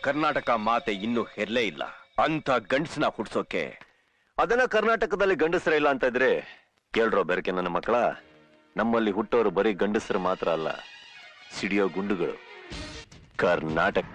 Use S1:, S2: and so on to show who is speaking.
S1: ಕರ್ನಾಟಕ ಮಾತೆ ಇನ್ನೂ ಹೆರ್ಲೇ ಇಲ್ಲ ಅಂತ ಗಂಡಸನ ಹುಡ್ಸೋಕೆ.
S2: ಅದನ್ನ ಕರ್ನಾಟಕದಲ್ಲಿ ಗಂಡಸರ ಇಲ್ಲ ಅಂತ ಇದ್ರೆ ಕೇಳ್ರೋ ಬೆರಕೆ ನನ್ನ ಮಕ್ಕಳ. ನಮ್ಮಲ್ಲಿ ಹುಟ್ಟೋರು ಬರೀ ಗಂಡಸರು ಮಾತ್ರ ಅಲ್ಲ, ಸಿಡಿಯೋ ಗುಂಡುಗಳು. ಕರ್ನಾಟಕ